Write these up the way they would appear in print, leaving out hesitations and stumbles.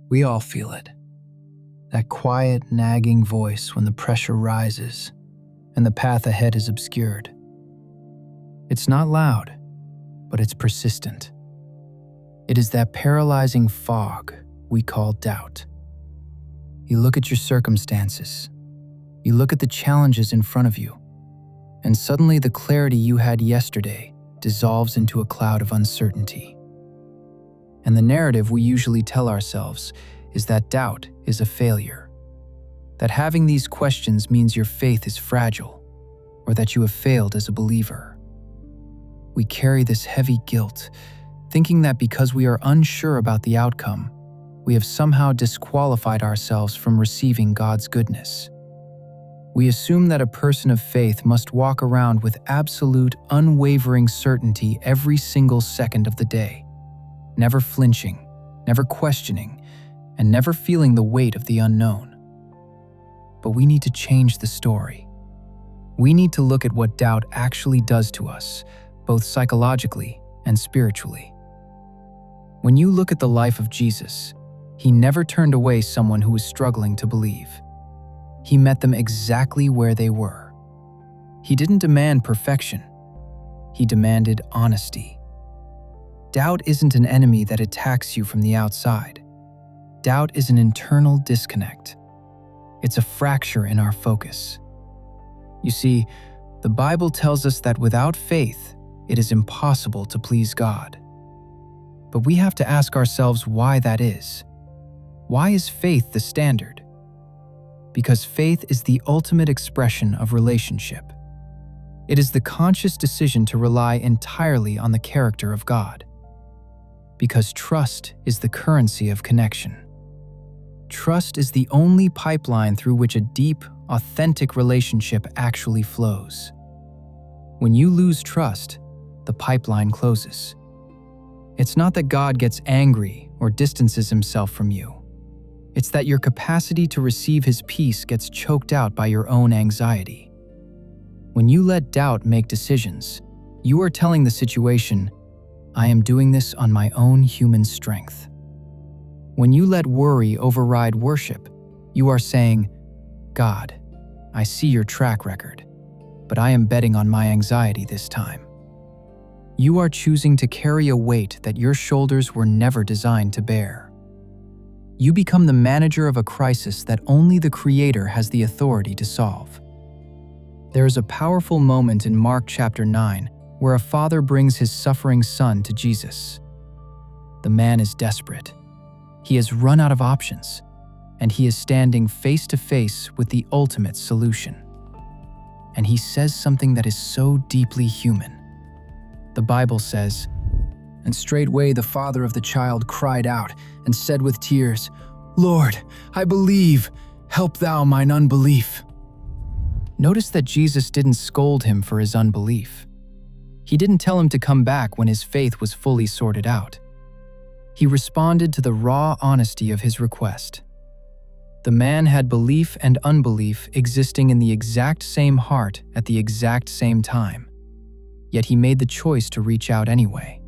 We all feel it. That quiet, nagging voice when the pressure rises and the path ahead is obscured. It's not loud, but it's persistent. It is that paralyzing fog we call doubt. You look at your circumstances, you look at the challenges in front of you, and suddenly the clarity you had yesterday dissolves into a cloud of uncertainty. And the narrative we usually tell ourselves is that doubt is a failure, that having these questions means your faith is fragile, or that you have failed as a believer. We carry this heavy guilt, thinking that because we are unsure about the outcome, we have somehow disqualified ourselves from receiving God's goodness. We assume that a person of faith must walk around with absolute, unwavering certainty every single second of the day, never flinching, never questioning, and never feeling the weight of the unknown. But we need to change the story. We need to look at what doubt actually does to us, both psychologically and spiritually. When you look at the life of Jesus, he never turned away someone who was struggling to believe. He met them exactly where they were. He didn't demand perfection. He demanded honesty. Doubt isn't an enemy that attacks you from the outside. Doubt is an internal disconnect. It's a fracture in our focus. You see, the Bible tells us that without faith, it is impossible to please God. But we have to ask ourselves why that is. Why is faith the standard? Because faith is the ultimate expression of relationship. It is the conscious decision to rely entirely on the character of God. Because trust is the currency of connection. Trust is the only pipeline through which a deep, authentic relationship actually flows. When you lose trust, the pipeline closes. It's not that God gets angry or distances himself from you. It's that your capacity to receive his peace gets choked out by your own anxiety. When you let doubt make decisions, you are telling the situation, I am doing this on my own human strength. When you let worry override worship, you are saying, God, I see your track record, but I am betting on my anxiety this time. You are choosing to carry a weight that your shoulders were never designed to bear. You become the manager of a crisis that only the Creator has the authority to solve. There is a powerful moment in Mark chapter 9 where a father brings his suffering son to Jesus. The man is desperate. He has run out of options, and he is standing face to face with the ultimate solution. And he says something that is so deeply human. The Bible says, "And straightway the father of the child cried out and said with tears, Lord, I believe, help thou mine unbelief." Notice that Jesus didn't scold him for his unbelief. He didn't tell him to come back when his faith was fully sorted out. He responded to the raw honesty of his request. The man had belief and unbelief existing in the exact same heart at the exact same time, yet he made the choice to reach out anyway.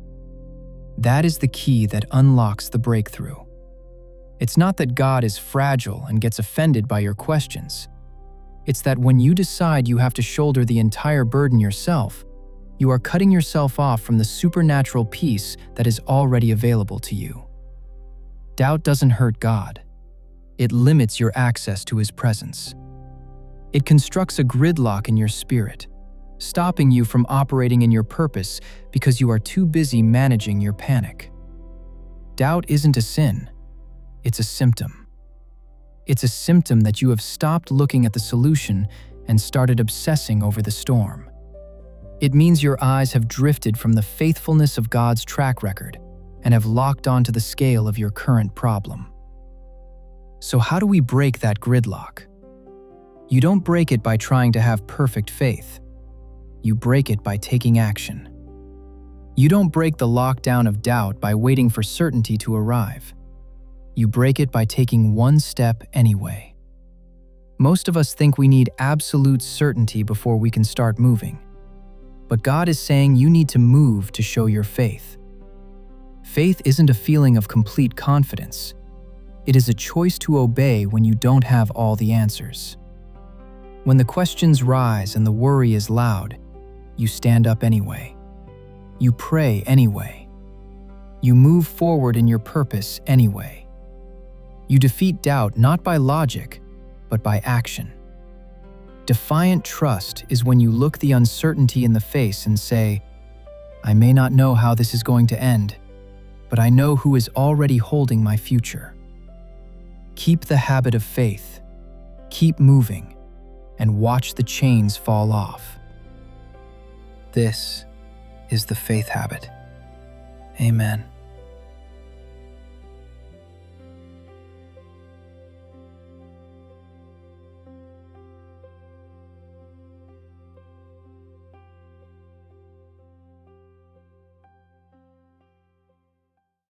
That is the key that unlocks the breakthrough. It's not that God is fragile and gets offended by your questions. It's that when you decide you have to shoulder the entire burden yourself, you are cutting yourself off from the supernatural peace that is already available to you. Doubt doesn't hurt God. It limits your access to his presence. It constructs a gridlock in your spirit, stopping you from operating in your purpose because you are too busy managing your panic. Doubt isn't a sin. It's a symptom. It's a symptom that you have stopped looking at the solution and started obsessing over the storm. It means your eyes have drifted from the faithfulness of God's track record and have locked onto the scale of your current problem. So how do we break that gridlock? You don't break it by trying to have perfect faith. You break it by taking action. You don't break the lockdown of doubt by waiting for certainty to arrive. You break it by taking one step anyway. Most of us think we need absolute certainty before we can start moving. But God is saying you need to move to show your faith. Faith isn't a feeling of complete confidence. It is a choice to obey when you don't have all the answers. When the questions rise and the worry is loud, you stand up anyway. You pray anyway. You move forward in your purpose anyway. You defeat doubt not by logic, but by action. Defiant trust is when you look the uncertainty in the face and say, I may not know how this is going to end, but I know who is already holding my future. Keep the habit of faith, keep moving, and watch the chains fall off. This is the faith habit. Amen.